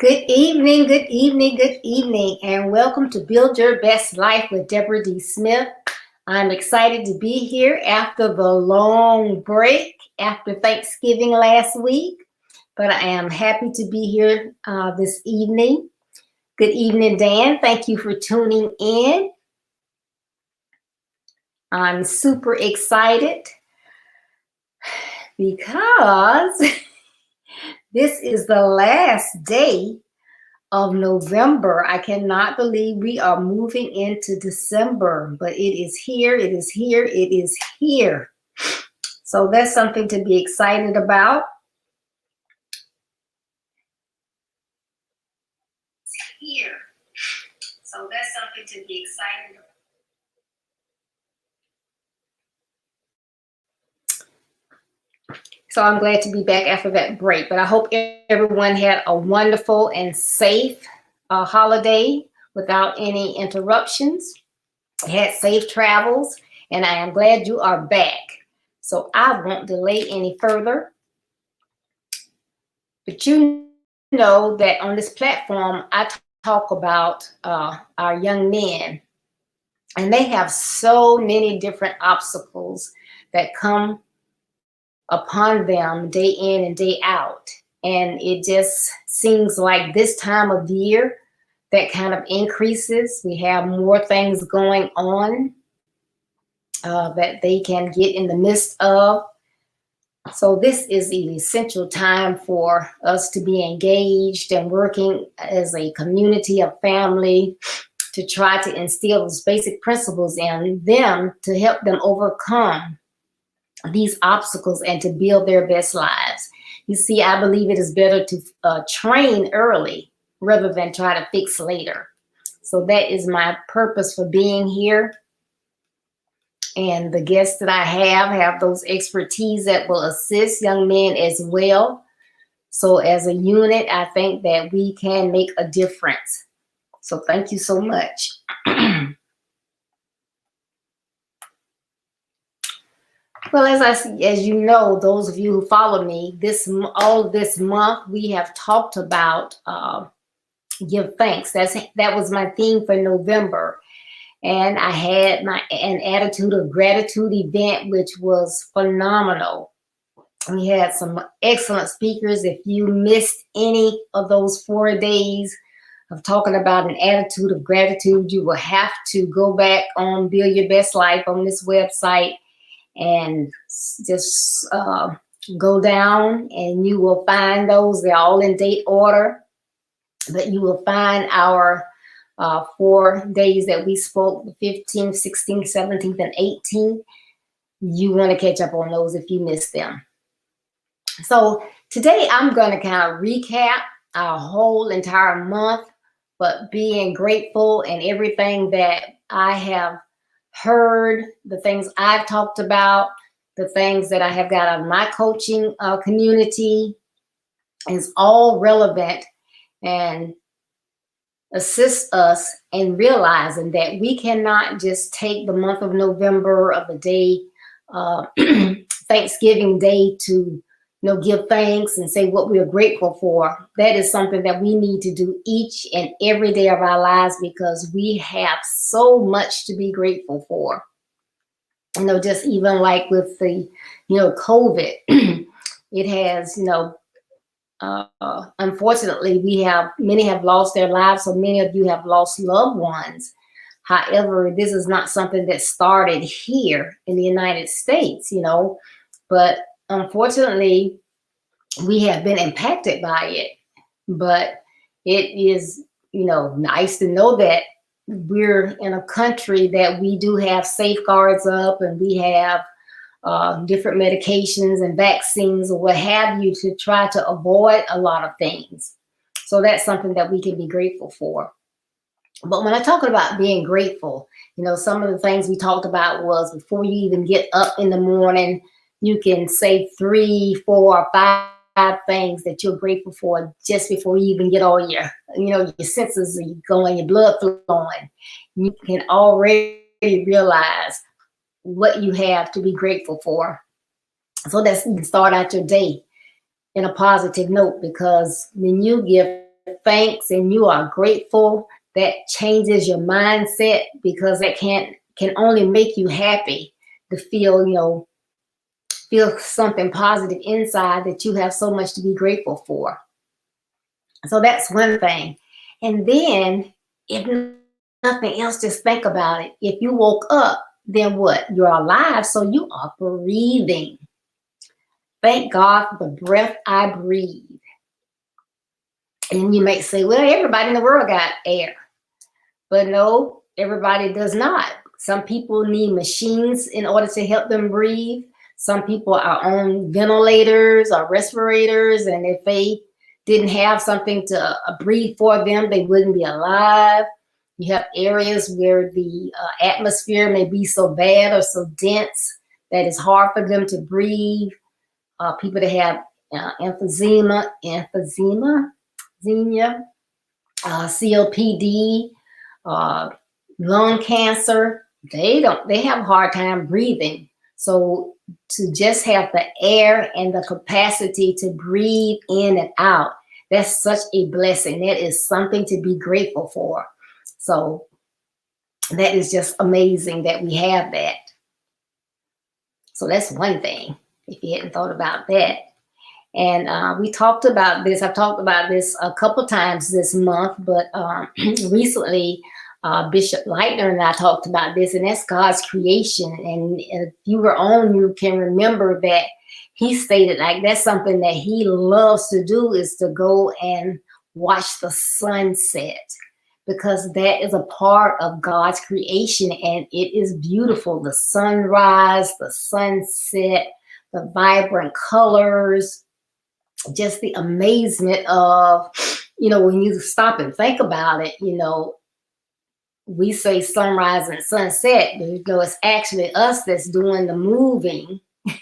Good evening, good evening, good evening, and welcome to Build Your Best Life with Deborah D. Smith. I'm excited to be here after the long break after Thanksgiving last week, but I am happy to be here this evening. Good evening, Dan. Thank you for tuning in. I'm super excited because this is the last day of November. I cannot believe we are moving into December, but it is here, it is here, it is here. So that's something to be excited about. It's here. So that's something to be excited about. So I'm glad to be back after that break, but I hope everyone had a wonderful and safe holiday without any interruptions. Had safe travels, and I am glad you are back. So I won't delay any further. But you know that on this platform, I talk about our young men, and they have so many different obstacles that come upon them day in and day out. And it just seems like this time of year that kind of increases. We have more things going on that they can get in the midst of. So this is an essential time for us to be engaged and working as a community, a family, to try to instill those basic principles in them to help them overcome these obstacles and to build their best lives. You see, I believe it is better to train early rather than try to fix later. So that is my purpose for being here. And the guests that I have those expertise that will assist young men as well. So as a unit, I think that we can make a difference. So thank you so much. Well, as you know, those of you who follow me, all this month we have talked about give thanks. That was my theme for November, and I had an attitude of gratitude event, which was phenomenal. We had some excellent speakers. If you missed any of those 4 days of talking about an attitude of gratitude, you will have to go back on Build Your Best Life on this website and just go down, and you will find those. They're all in date order, but you will find our 4 days that we spoke, the 15th, 16th, 17th, and 18th. You want to catch up on those if you missed them. So today I'm going to kind of recap our whole entire month, but being grateful and everything that I have heard, the things I've talked about, the things that I have got out of my coaching community is all relevant and assist us in realizing that we cannot just take the month of November of the day, Thanksgiving Day, to give thanks and say what we are grateful for. That is something that we need to do each and every day of our lives, because we have so much to be grateful for. Just even like with the, COVID, it has, unfortunately, many have lost their lives. So many of you have lost loved ones. However, this is not something that started here in the United States, but unfortunately, we have been impacted by it. But it is, nice to know that we're in a country that we do have safeguards up, and we have different medications and vaccines or what have you to try to avoid a lot of things. So that's something that we can be grateful for. But when I talk about being grateful, some of the things we talked about was before you even get up in the morning, you can say 3, 4, 5 things that you're grateful for just before you even get all your senses are going, your blood flowing. You can already realize what you have to be grateful for. So that's, you can start out your day in a positive note, because when you give thanks and you are grateful, that changes your mindset, because that can only make you happy to feel something positive inside, that you have so much to be grateful for. So that's one thing. And then if nothing else, just think about it. If you woke up, then what? You're alive, so you are breathing. Thank God for the breath I breathe. And you may say, well, everybody in the world got air. But no, everybody does not. Some people need machines in order to help them breathe. Some people are on ventilators or respirators, and if they didn't have something to breathe for them, they wouldn't be alive. You have areas where the atmosphere may be so bad or so dense that it's hard for them to breathe. People that have emphysema, COPD, lung cancer, they have a hard time breathing. So to just have the air and the capacity to breathe in and out, that's such a blessing. That is something to be grateful for. So that is just amazing that we have that. So that's one thing, if you hadn't thought about that. And we talked about this. I've talked about this a couple times this month, but recently Bishop Leitner and I talked about this, and that's God's creation. And if you were on, you can remember that he stated like that's something that he loves to do, is to go and watch the sunset, because that is a part of God's creation, and it is beautiful. The sunrise, the sunset, the vibrant colors, just the amazement of, when you stop and think about it, we say sunrise and sunset, but it's actually us that's doing the moving.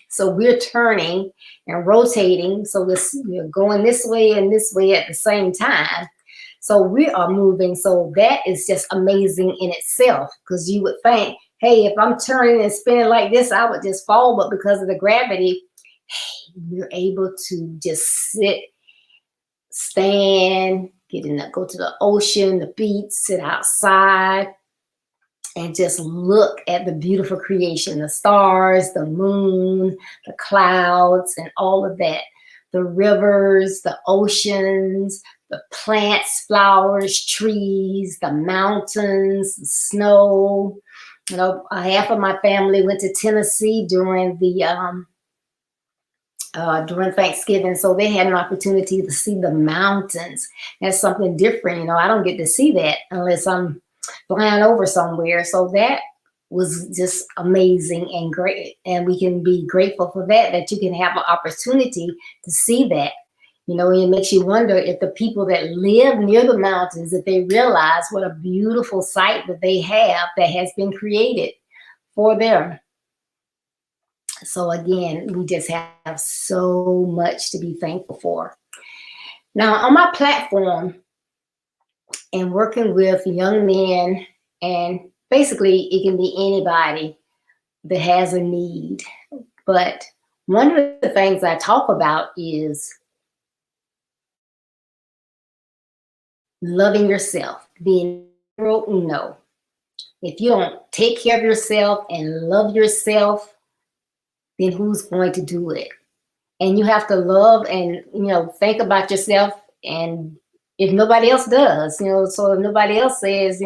So we're turning and rotating. So we're going this way and this way at the same time. So we are moving. So that is just amazing in itself, because you would think, hey, if I'm turning and spinning like this, I would just fall. But because of the gravity, we're able to just sit, stand, go to the ocean, the beach, sit outside, and just look at the beautiful creation, the stars, the moon, the clouds, and all of that. The rivers, the oceans, the plants, flowers, trees, the mountains, the snow. Half of my family went to Tennessee during Thanksgiving, so they had an opportunity to see the mountains. That's something different. I don't get to see that unless I'm flying over somewhere. So that was just amazing and great, and we can be grateful for that you can have an opportunity to see that. It makes you wonder if the people that live near the mountains, if they realize what a beautiful sight that they have that has been created for them. So again, we just have so much to be thankful for. Now, on my platform and working with young men, and basically it can be anybody that has a need. But one of the things I talk about is loving yourself, being numero uno. If you don't take care of yourself and love yourself, then who's going to do it? And you have to love and, think about yourself. And if nobody else does, so if nobody else says,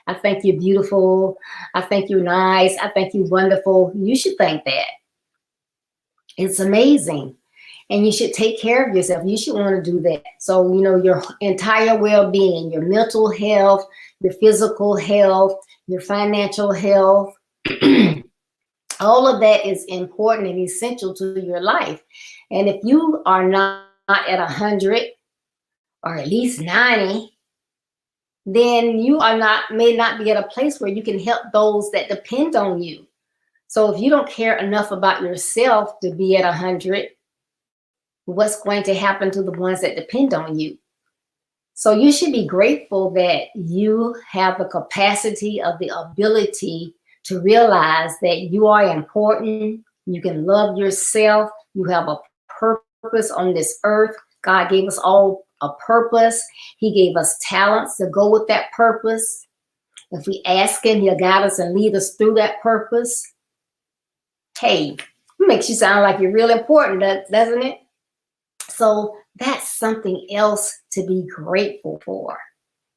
I think you're beautiful. I think you're nice. I think you're wonderful. You should think that. It's amazing. And you should take care of yourself. You should want to do that. So, your entire well-being, your mental health, your physical health, your financial health, all of that is important and essential to your life. And if you are not at 100 or at least 90, then you may not be at a place where you can help those that depend on you. So if you don't care enough about yourself to be at 100, what's going to happen to the ones that depend on you? So you should be grateful that you have the capacity of the ability to realize that you are important. You can love yourself. You have a purpose on this earth. God gave us all a purpose. He gave us talents to go with that purpose. If we ask him, he'll guide us and lead us through that purpose. Hey, it makes you sound like you're real important, doesn't it? So that's something else to be grateful for.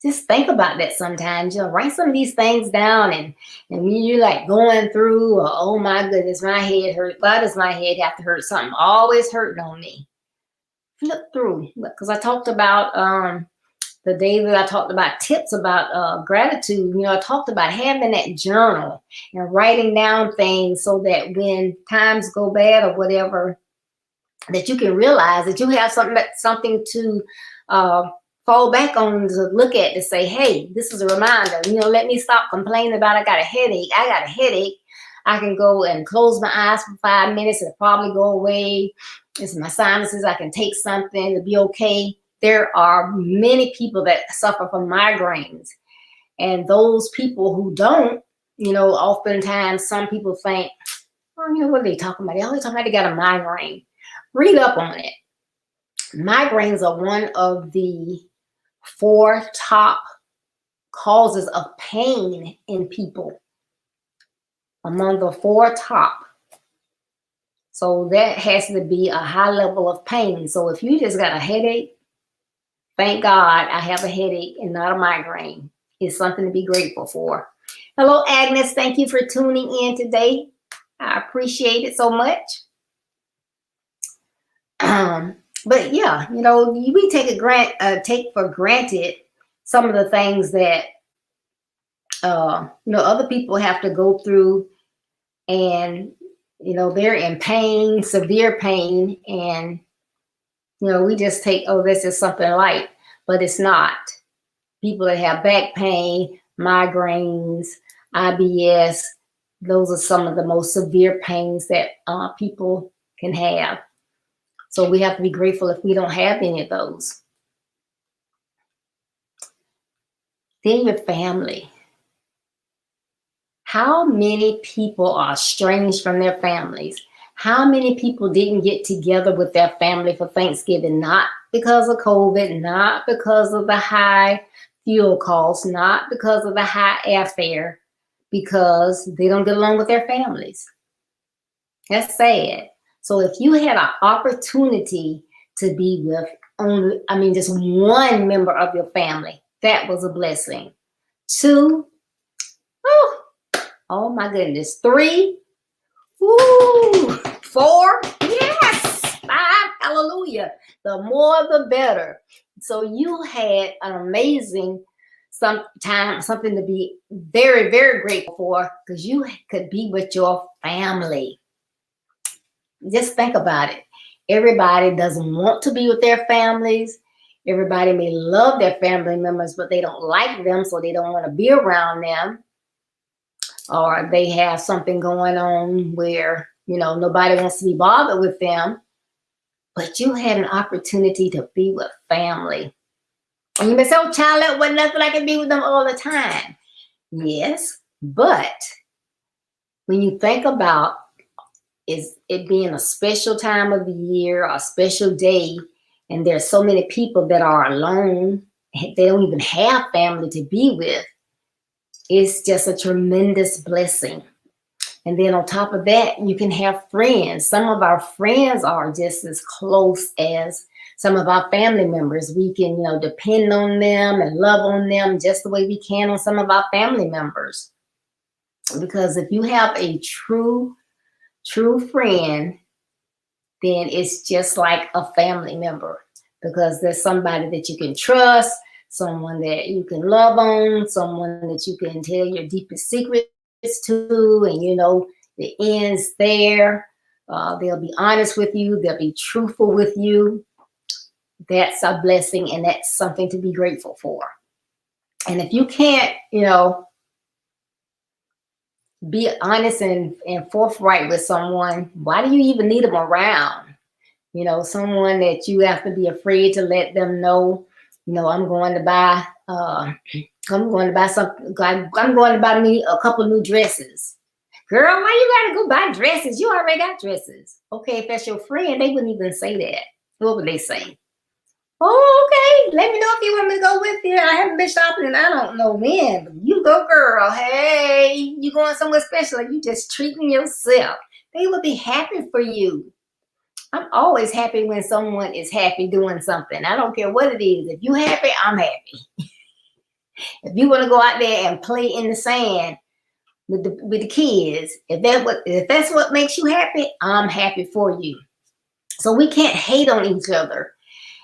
Just think about that sometimes. Write some of these things down, and when you're like going through, oh my goodness, my head hurt. Why does my head have to hurt? Something always hurting on me. Flip through, because I talked about the day that I talked about tips about gratitude. I talked about having that journal and writing down things so that when times go bad or whatever, that you can realize that you have something to fall back on, to look at, to say, hey, this is a reminder. Let me stop complaining about I got a headache. I can go and close my eyes for 5 minutes. It'll probably go away. It's my sinuses. I can take something to be okay. There are many people that suffer from migraines. And those people who don't, oftentimes some people think, oh, what are they talking about? They're always talking about they got a migraine. Read up on it. Migraines are one of the 4 top causes of pain in people. Among the 4 top. So that has to be a high level of pain. So if you just got a headache, thank God I have a headache and not a migraine. It's something to be grateful for. Hello, Agnes. Thank you for tuning in today. I appreciate it so much. But yeah, we take for granted some of the things that other people have to go through, and they're in pain, severe pain, and we just take, oh, this is something light, but it's not. People that have back pain, migraines, IBS, those are some of the most severe pains that people can have. So we have to be grateful if we don't have any of those. Then your family. How many people are estranged from their families? How many people didn't get together with their family for Thanksgiving? Not because of COVID, not because of the high fuel costs, not because of the high airfare, because they don't get along with their families. That's sad. So if you had an opportunity to be with just one member of your family, that was a blessing. 2, oh my goodness. 3, 4, yes, 5, hallelujah. The more the better. So you had an amazing something to be very, very grateful for, because you could be with your family. Just think about it. Everybody doesn't want to be with their families. Everybody may love their family members, but they don't like them, so they don't want to be around them. Or they have something going on where, nobody wants to be bothered with them. But you had an opportunity to be with family. And you may say, oh, child, that wasn't nothing, I can be with them all the time. Yes, but when you think about is it being a special time of the year, a special day, and there's so many people that are alone, they don't even have family to be with, it's just a tremendous blessing. And then on top of that, you can have friends. Some of our friends are just as close as some of our family members. We can, depend on them and love on them just the way we can on some of our family members. Because if you have a true friend, then it's just like a family member, because there's somebody that you can trust, someone that you can love on, someone that you can tell your deepest secrets to, and the end's there. They'll be honest with you. They'll be truthful with you. That's a blessing, and that's something to be grateful for. And if you can't, be honest and forthright with someone, why do you even need them around? Someone that you have to be afraid to let them know, I'm going to buy something. I'm going to buy me a couple new dresses. Girl, why you gotta go buy dresses? You already got dresses. Okay, if that's your friend, they wouldn't even say that. What would they say? Oh, okay. Let me know if you want me to go with you. I haven't been shopping and I don't know when. But you go, girl. Hey, you going somewhere special? You just treating yourself. They would be happy for you. I'm always happy when someone is happy doing something. I don't care what it is. If you're happy, I'm happy. If you want to go out there and play in the sand with the kids, if that's what makes you happy, I'm happy for you. So we can't hate on each other.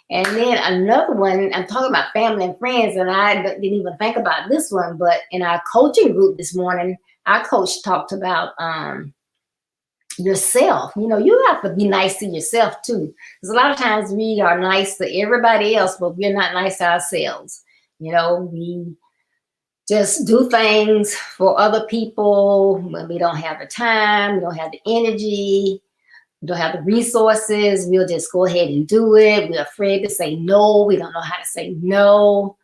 And then another one, I'm talking about family and friends, and I didn't even think about this one, but in our coaching group this morning, our coach talked about yourself. You have to be nice to yourself too. Because a lot of times we are nice to everybody else, but we're not nice to ourselves. We just do things for other people when we don't have the time, we don't have the energy, we don't have the resources. We'll just go ahead and do it. We're afraid to say no. We don't know how to say no.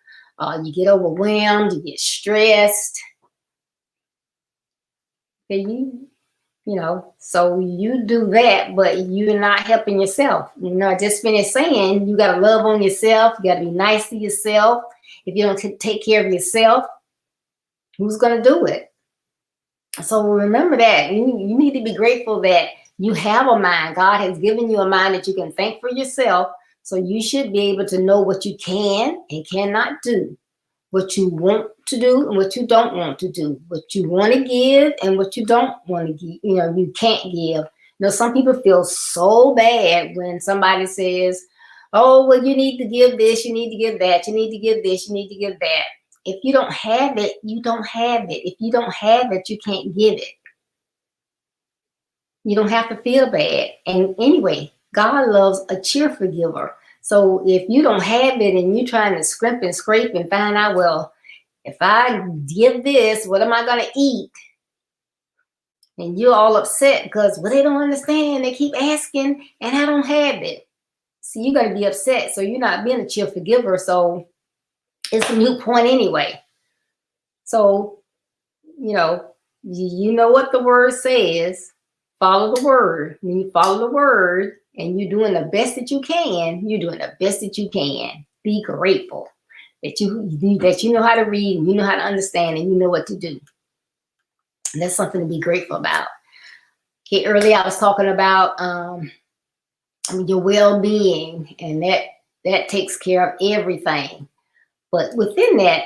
You get overwhelmed. You get stressed. So you do that, but you're not helping yourself. I just finished saying you got to love on yourself. You got to be nice to yourself. If you don't take care of yourself, who's going to do it? So remember that. You need to be grateful that you have a mind. God has given you a mind that you can think for yourself. So you should be able to know what you can and cannot do, what you want to do and what you don't want to do, what you want to give and what you don't want to give, you can't give. Some people feel so bad when somebody says, oh, well, you need to give this, you need to give that, you need to give this, you need to give that. If you don't have it, you don't have it. If you don't have it, you can't give it. You don't have to feel bad. And anyway, God loves a cheerful giver. So if you don't have it and you're trying to scrimp and scrape and find out, well, if I give this, what am I going to eat? And you're all upset because, well, they don't understand. They keep asking and I don't have it. So you're going to be upset. So you're not being a cheerful giver. So it's a moot point anyway. So, you know what the word says. Follow the word. When you follow the word and you're doing the best that you can, you're doing the best that you can. Be grateful that you know how to read, and you know how to understand, and you know what to do. And that's something to be grateful about. Okay, earlier I was talking about your well-being, and that takes care of everything. But within that,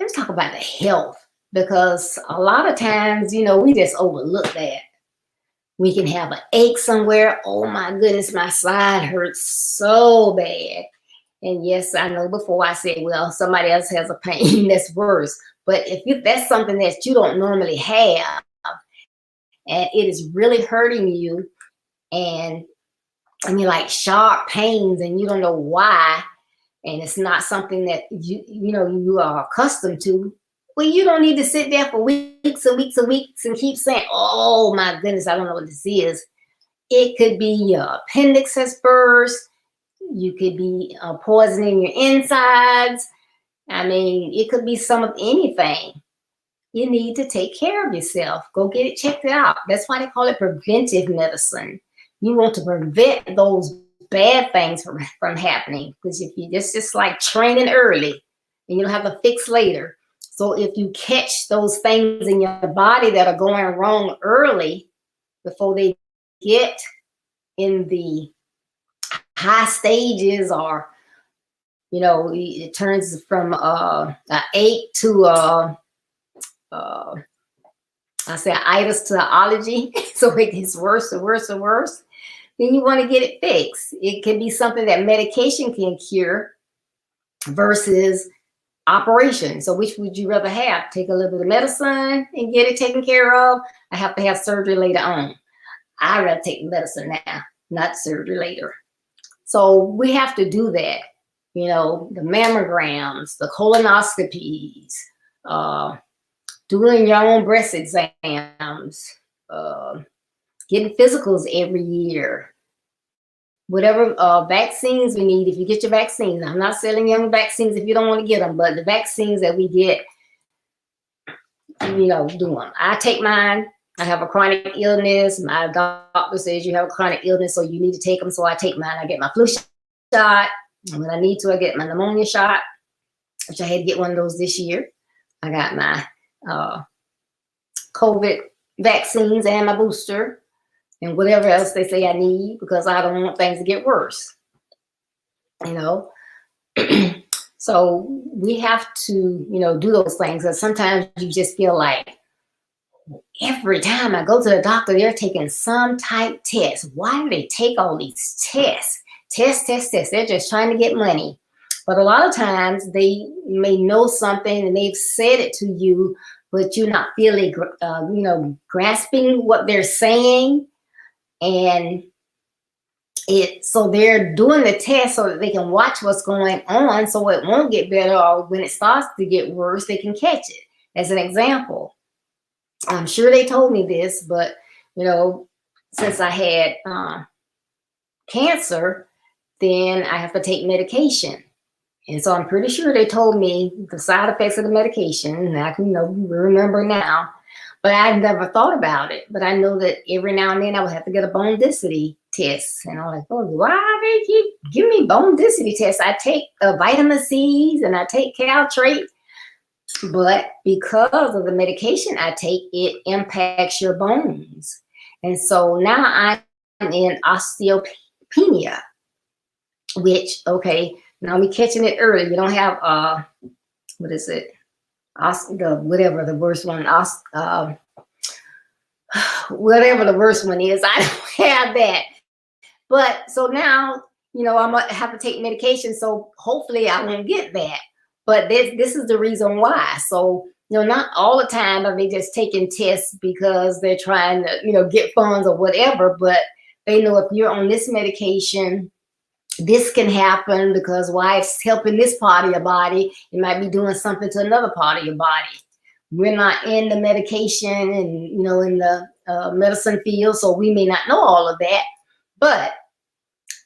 let's talk about the health, because a lot of times, we just overlook that. We can have an ache somewhere. Oh my goodness, my side hurts so bad. And yes, I know before I said, well, somebody else has a pain that's worse. But if that's something that you don't normally have, and it is really hurting you, and you're like sharp pains and you don't know why, and it's not something that you are accustomed to, well, you don't need to sit there for weeks and weeks and weeks and keep saying, oh my goodness, I don't know what this is. It could be your appendix has burst. You could be poisoning your insides. It could be some of anything. You need to take care of yourself. Go get it checked out. That's why they call it preventive medicine. You want to prevent those bad things from happening, because if you just like training early and you don't have to fix later. So if you catch those things in your body that are going wrong early before they get in the high stages, or it turns from an ache to I say itis to ology, so it gets worse and worse and worse. Then you want to get it fixed. It can be something that medication can cure versus operation. So which would you rather have? Take a little bit of medicine and get it taken care of? I have to have surgery later on. I'd rather take medicine now, not surgery later. So we have to do that. The mammograms, the colonoscopies, doing your own breast exams, getting physicals every year, whatever vaccines we need. If you get your vaccines, I'm not selling young vaccines if you don't want to get them, but the vaccines that we get, do them. I take mine. I have a chronic illness. My doctor says you have a chronic illness, so you need to take them. So I take mine. I get my flu shot. And when I need to, I get my pneumonia shot, which I had to get one of those this year. I got my COVID vaccines and my booster and whatever else they say I need, because I don't want things to get worse. So we have to, do those things. And sometimes you just feel like every time I go to the doctor, they're taking some type test. Why do they take all these tests? Test. They're just trying to get money. But a lot of times they may know something and they've said it to you, but you're not really, grasping what they're saying. And so they're doing the test so that they can watch what's going on, so it won't get better, or when it starts to get worse, they can catch it. As an example, I'm sure they told me this, but since I had cancer, then I have to take medication. And so I'm pretty sure they told me the side effects of the medication, and I can remember now, but I never thought about it. But I know that every now and then I would have to get a bone density test. And I'm like, oh, why they keep giving me bone density tests? I take vitamin C's and I take caltrate, but because of the medication I take, it impacts your bones. And so now I'm in osteopenia, which, okay, now we're catching it early. We don't have, what is it? Whatever the worst one, whatever the worst one is, I don't have that. But so now, I'm gonna have to take medication. So hopefully I won't get that. But this is the reason why. So, not all the time are they just taking tests because they're trying to, get funds or whatever. But they know if you're on this medication, this can happen, because why it's helping this part of your body, it might be doing something to another part of your body. We're not in the medication and, in the medicine field, so we may not know all of that, but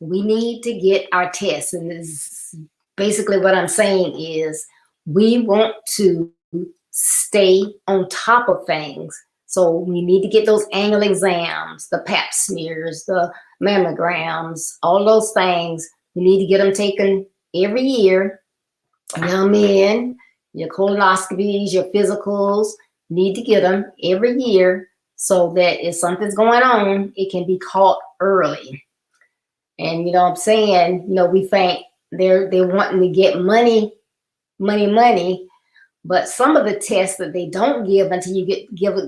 we need to get our tests. And this basically what I'm saying is we want to stay on top of things. So we need to get those annual exams, the pap smears, the mammograms, all those things. We need to get them taken every year. Young men, your colonoscopies, your physicals, need to get them every year so that if something's going on, it can be caught early. And what I'm saying, we think they're wanting to get money, but some of the tests that they don't give until you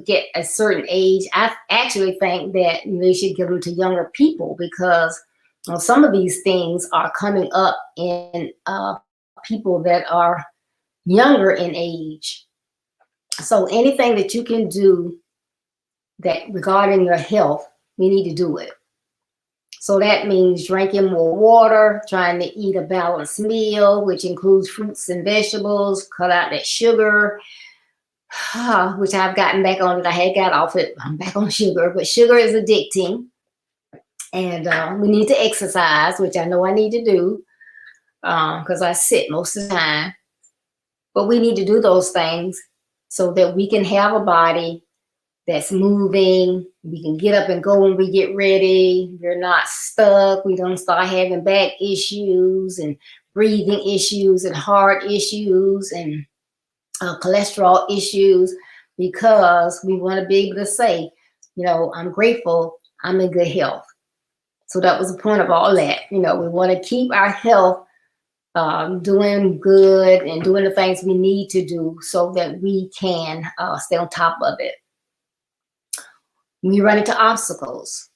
get a certain age, I actually think that they should give them to younger people, because some of these things are coming up in people that are younger in age. So anything that you can do that regarding your health, we need to do it. So that means drinking more water, trying to eat a balanced meal, which includes fruits and vegetables, cut out that sugar, which I've gotten back on it. I had got off it. I'm back on sugar, but sugar is addicting. And we need to exercise, which I know I need to do because I sit most of the time. But we need to do those things so that we can have a body that's moving. We can get up and go when we get ready. We're not stuck. We don't start having back issues and breathing issues and heart issues and cholesterol issues, because we want to be able to say, I'm grateful, I'm in good health. So that was the point of all that. You know, we want to keep our health doing good and doing the things we need to do so that we can stay on top of it. When you run into obstacles,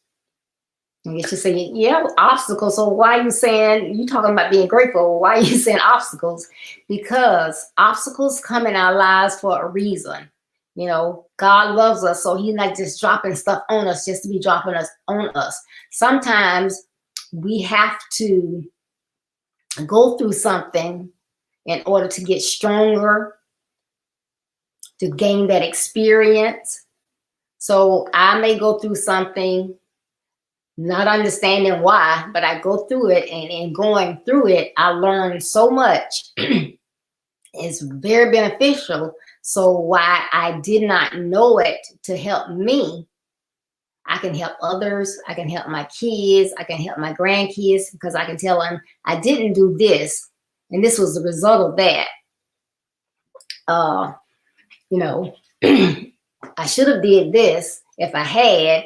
and you should say, yeah, obstacles. So why are you saying, you talking about being grateful? Why are you saying obstacles? Because obstacles come in our lives for a reason. You know, God loves us, so he's not just dropping stuff on us just to be dropping us on us. Sometimes we have to go through something in order to get stronger, to gain that experience. So I may go through something, not understanding why, but I go through it, and in going through it, I learn so much. It's very beneficial. So why I did not know it to help me, I can help others. I can help my kids. I can help my grandkids, because I can tell them I didn't do this, and this was the result of that. You know, I should have did this. If I had,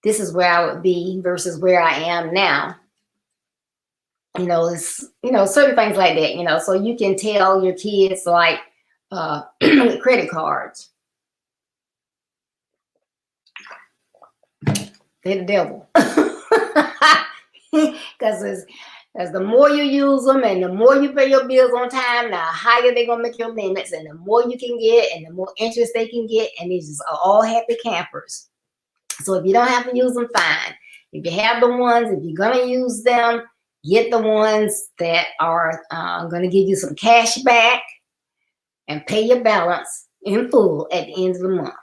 this is where I would be versus where I am now. You know, it's, you know, certain things like that, you know, so you can tell your kids, like, with credit cards, they're the devil. Because as the more you use them and the more you pay your bills on time, the higher they're going to make your limits, and the more you can get and the more interest they can get, and these just are all happy campers. So if you don't have to use them, fine. If you have the ones, if you're going to use them, get the ones that are going to give you some cash back and pay your balance in full at the end of the month.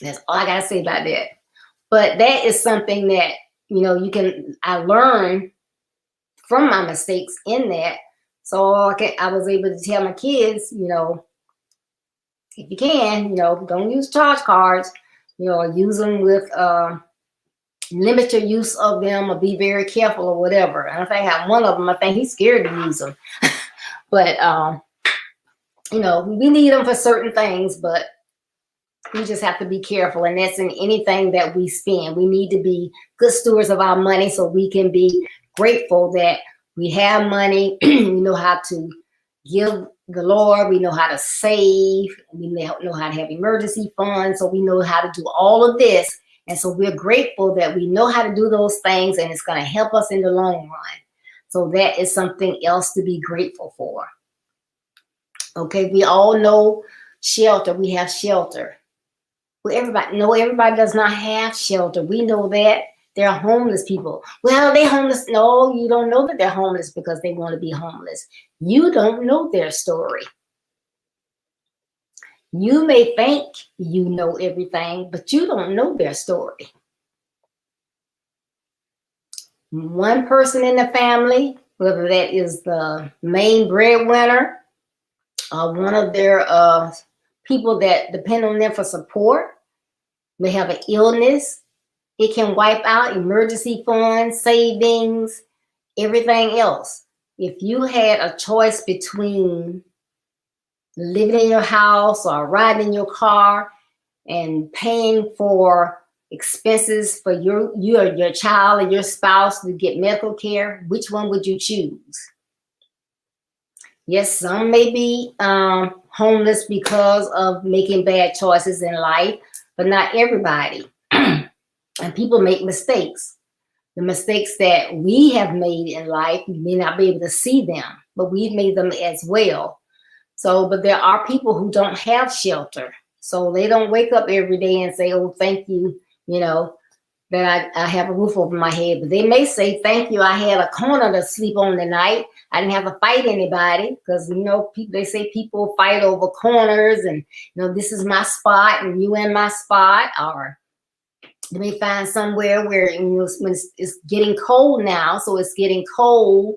That's all I got to say about that. But that is something that, you know, I learned from my mistakes in that. So I was able to tell my kids, you know, if you can, you know, don't use charge cards, you know, use them with, limit your use of them, or be very careful, or whatever. And I think I have one of them, I think he's scared to use them. But, you know, we need them for certain things, but we just have to be careful. And that's in anything that we spend. We need to be good stewards of our money, so we can be grateful that we have money. We know how to give the Lord. We know how to save. We know how to have emergency funds. So we know how to do all of this. And so we're grateful that we know how to do those things, and it's going to help us in the long run. So that is something else to be grateful for. Okay, we all know shelter. We have shelter. Well, everybody does not have shelter. We know that. There are homeless people. Well, they're homeless. No, you don't know that they're homeless because they want to be homeless. You don't know their story. You may think you know everything, but you don't know their story. One person in the family, whether that is the main breadwinner or one of their people that depend on them for support, may have an illness. It can wipe out emergency funds, savings, everything else. If you had a choice between living in your house or riding in your car and paying for expenses for your child or your spouse to get medical care, which one would you choose? Yes, some may be homeless because of making bad choices in life, but not everybody. And people make mistakes. The mistakes that we have made in life, we may not be able to see them, but we've made them as well. So, but there are people who don't have shelter. So they don't wake up every day and say, oh, thank you, you know, that I have a roof over my head. But they may say, thank you, I had a corner to sleep on tonight. I didn't have to fight anybody, because, you know, they say people fight over corners, and, you know, this is my spot and you in my spot. Or they may find somewhere where, you know, when it's getting cold now, so it's getting cold,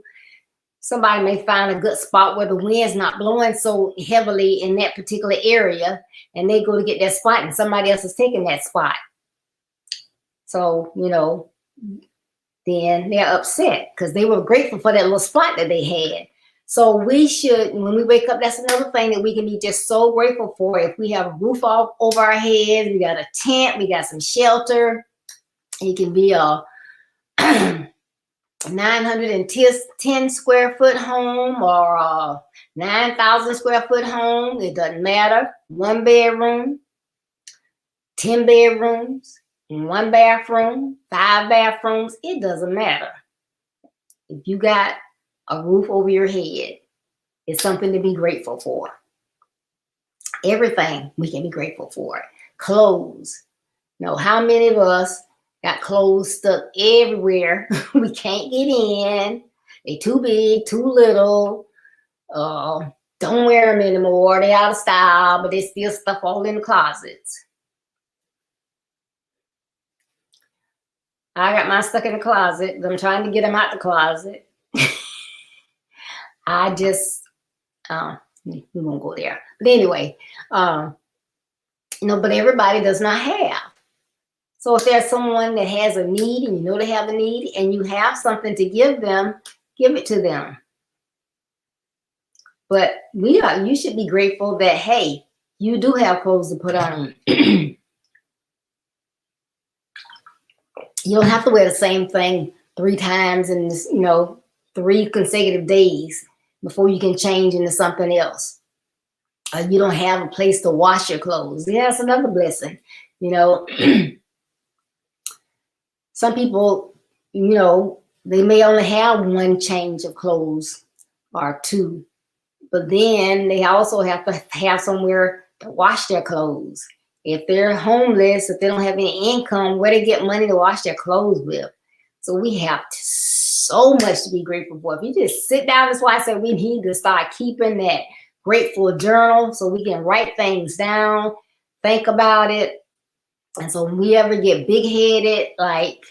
somebody may find a good spot where the wind's not blowing so heavily in that particular area, and they go to get that spot, and somebody else is taking that spot. So, you know, then they're upset because they were grateful for that little spot that they had. So we should, when we wake up, that's another thing that we can be just so grateful for. If we have a roof over our heads, we got a tent, we got some shelter. It can be a 910 square foot home or a 9,000 square foot home, it doesn't matter. 1 bedroom, 10 bedrooms, 1 bathroom, 5 bathrooms, it doesn't matter. If you got a roof over your head, it's something to be grateful for. Everything we can be grateful for. Clothes. You know, how many of us got clothes stuck everywhere? We can't get in. They too big, too little. Don't wear them anymore. They out of style, but they still stuff all in the closets. I got mine stuck in the closet. I'm trying to get them out the closet. I just, we won't go there. But anyway, you know, but everybody does not have. So if there's someone that has a need and you know they have a need and you have something to give them, give it to them. But you should be grateful that, hey, you do have clothes to put on. You don't have to wear the same thing 3 times in, you know, 3 consecutive days before you can change into something else. You don't have a place to wash your clothes. Yeah, that's another blessing. You know, some people, you know, they may only have 1 change of clothes or 2, but then they also have to have somewhere to wash their clothes. If they're homeless, if they don't have any income, where they get money to wash their clothes with? So we have so much to be grateful for. If you just sit down, that's why I said we need to start keeping that grateful journal so we can write things down, think about it. And so when we ever get big-headed, like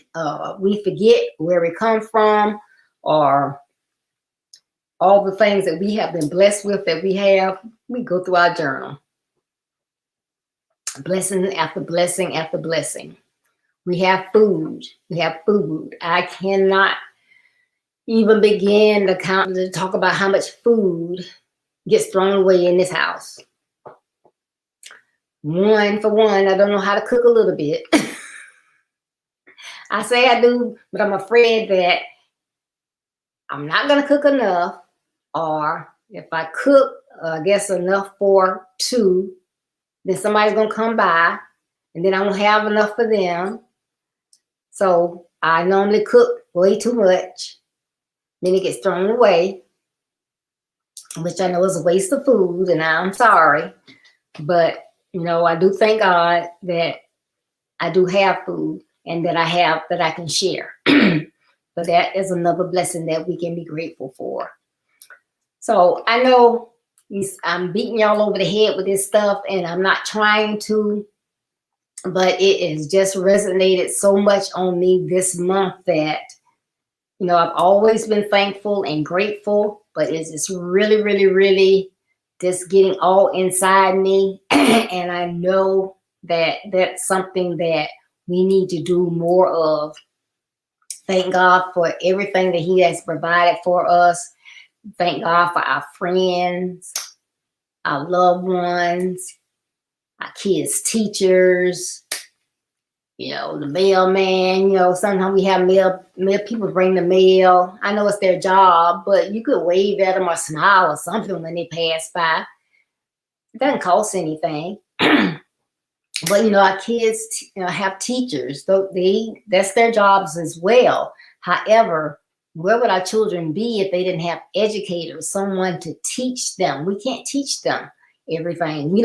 we forget where we come from or all the things that we have been blessed with that we go through our journal. Blessing after blessing after blessing. We have food. We have food. I cannot even begin to talk about how much food gets thrown away in this house. For one, I don't know how to cook a little bit. I say I do, but I'm afraid that I'm not going to cook enough, or if I cook, I guess enough for 2, then somebody's going to come by, and then I won't have enough for them. So I normally cook way too much. Then it gets thrown away, which I know is a waste of food, and I'm sorry. But, you know, I do thank God that I do have food and that I can share. But that is another blessing that we can be grateful for. So I know I'm beating y'all over the head with this stuff, and I'm not trying to, but it has just resonated so much on me this month that, you know, I've always been thankful and grateful, but it's just really, really, really just getting all inside me. And I know that that's something that we need to do more of. Thank God for everything that He has provided for us. Thank God for our friends, our loved ones, our kids' teachers, you know, the mailman. You know, sometimes we have mail people bring the mail. I know it's their job, but you could wave at them or smile or something when they pass by. It doesn't cost anything. But, you know, our kids, you know, have teachers. So that's their jobs as well. However, where would our children be if they didn't have educators, someone to teach them? We can't teach them everything. We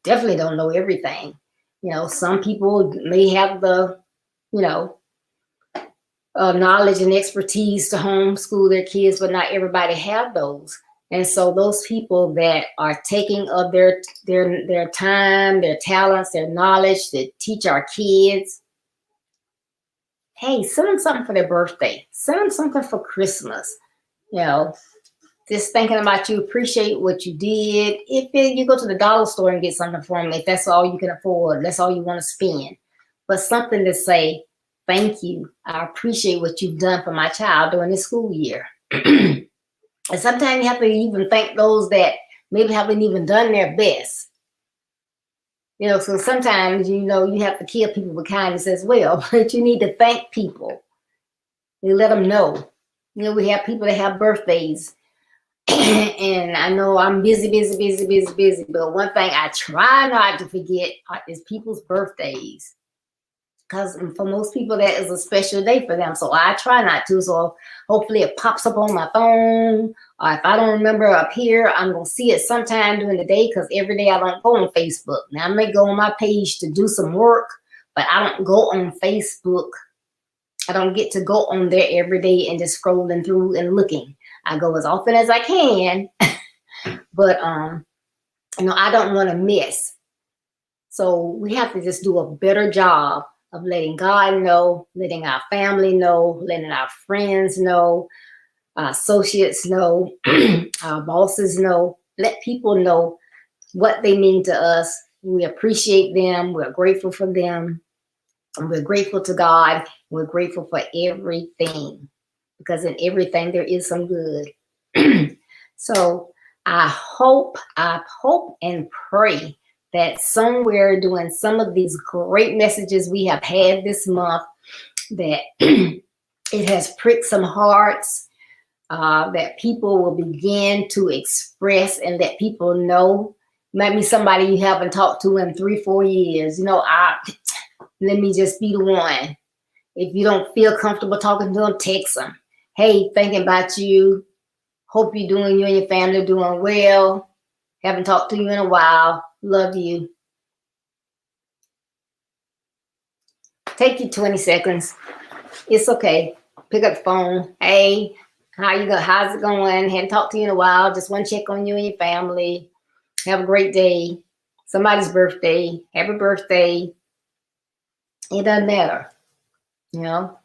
definitely don't know everything. You know, some people may have the, you know, knowledge and expertise to homeschool their kids, but not everybody have those. And so those people that are taking of their time, their talents, their knowledge to teach our kids, hey, send them something for their birthday. Send them something for Christmas. You know, just thinking about you, appreciate what you did. If you go to the dollar store and get something for them, if that's all you can afford, that's all you want to spend. But something to say, thank you. I appreciate what you've done for my child during this school year. And sometimes you have to even thank those that maybe haven't even done their best. You know, so sometimes, you know, you have to kill people with kindness as well, but you need to thank people. We let them know. You know, we have people that have birthdays. And I know I'm busy, but one thing I try not to forget is people's birthdays. Because for most people, that is a special day for them. So I try not to. So hopefully it pops up on my phone. Or if I don't remember up here, I'm going to see it sometime during the day, because every day I don't go on Facebook. Now, I may go on my page to do some work, but I don't go on Facebook. I don't get to go on there every day and just scrolling through and looking. I go as often as I can, but you know, I don't want to miss. So we have to just do a better job of letting God know, letting our family know, letting our friends know, our associates know, our bosses know. Let people know what they mean to us. We appreciate them. We're grateful for them. And we're grateful to God. We're grateful for everything, because in everything there is some good. So I hope and pray that somewhere during some of these great messages we have had this month, that it has pricked some hearts, that people will begin to express, and that people know. Maybe somebody you haven't talked to in 3-4 years. You know, let me just be the one. If you don't feel comfortable talking to them, text them. Hey, thinking about you. Hope you and your family are doing well. Haven't talked to you in a while. Love you. Take you 20 seconds. It's okay. Pick up the phone. Hey, how's it going? Hadn't talked to you in a while. Just want to check on you and your family. Have a great day. Somebody's birthday. Happy birthday. It doesn't matter. You know,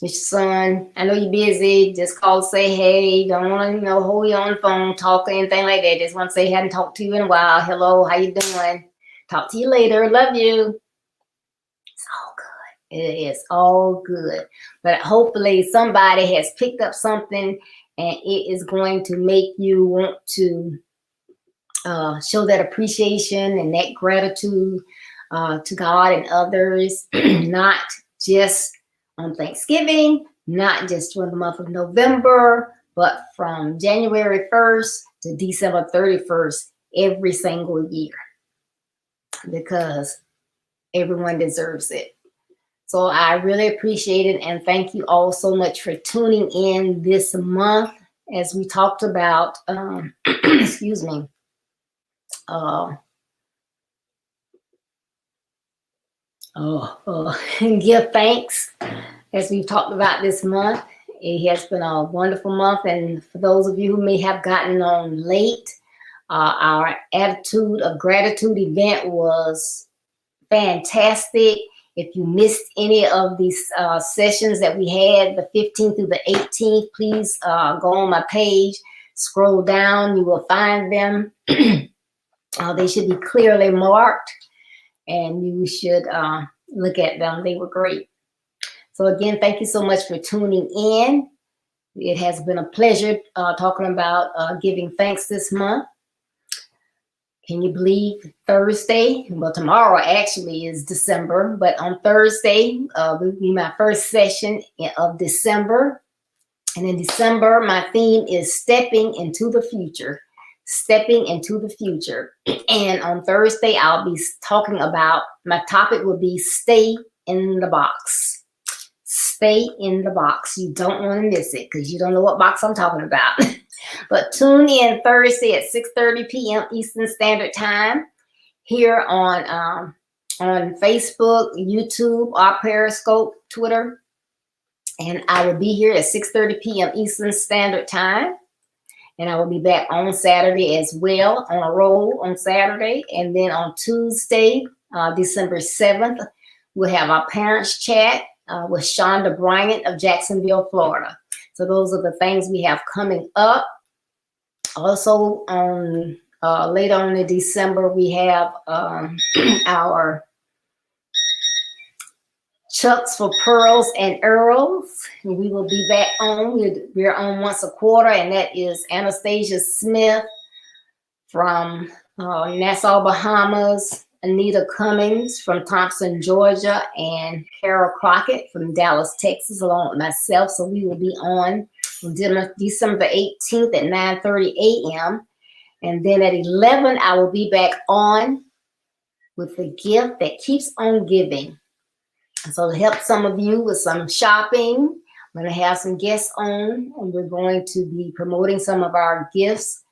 it's your son. I know you're busy. Just call, say hey. Don't want to, you know, hold you on the phone, talk or anything like that. Just want to say, hadn't talked to you in a while. Hello, how you doing? Talk to you later. Love you. It's all good. It is all good. But hopefully somebody has picked up something, and it is going to make you want to show that appreciation and that gratitude to God and others, not just on Thanksgiving, not just for the month of November, but from January 1st to December 31st, every single year, because everyone deserves it. So I really appreciate it, and thank you all so much for tuning in this month as we talked about, excuse me, give thanks, as we've talked about this month. It has been a wonderful month, and for those of you who may have gotten on late, our attitude of gratitude event was fantastic. If you missed any of these sessions that we had, the 15th through the 18th, please go on my page, scroll down, you will find them. They should be clearly marked, and you should look at them. They were great. So again, thank you so much for tuning in. It has been a pleasure talking about giving thanks this month. Can you believe Thursday? Well, tomorrow actually is December, but on Thursday will be my first session of December. And in December, my theme is stepping into the future. Stepping into the future. And on Thursday, I'll be talking about, my topic will be stay in the box. Stay in the box. You don't want to miss it, because you don't know what box I'm talking about. But tune in Thursday at 6:30 p.m. Eastern Standard Time here on Facebook, YouTube, or Periscope, Twitter. And I will be here at 6:30 p.m. Eastern Standard Time. And I will be back on Saturday as well, on a roll on Saturday. And then on Tuesday, December 7th, we'll have our parents chat with Shonda Bryant of Jacksonville, Florida. So those are the things we have coming up. Also, on later on in December, we have our Chucks for Pearls and Earls. We will be back on. We're on once a quarter, and that is Anastasia Smith from Nassau, Bahamas. Anita Cummings from Thompson, Georgia, and Carol Crockett from Dallas, Texas, along with myself. So we will be on December 18th at 9:30 a.m. And then at 11, I will be back on with the gift that keeps on giving. So to help some of you with some shopping, I'm going to have some guests on, and we're going to be promoting some of our gifts.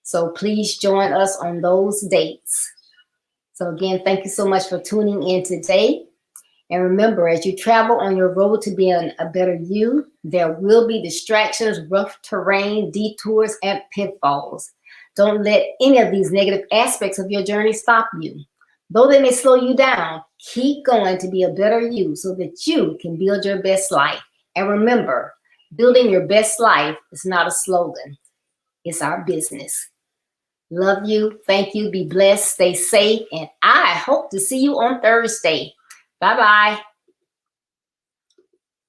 So please join us on those dates. So again, thank you so much for tuning in today. And remember, as you travel on your road to being a better you, there will be distractions, rough terrain, detours, and pitfalls. Don't let any of these negative aspects of your journey stop you. Though they may slow you down, keep going to be a better you so that you can build your best life. And remember, building your best life is not a slogan. It's our business. Love you. Thank you. Be blessed. Stay safe. And I hope to see you on Thursday. Bye-bye.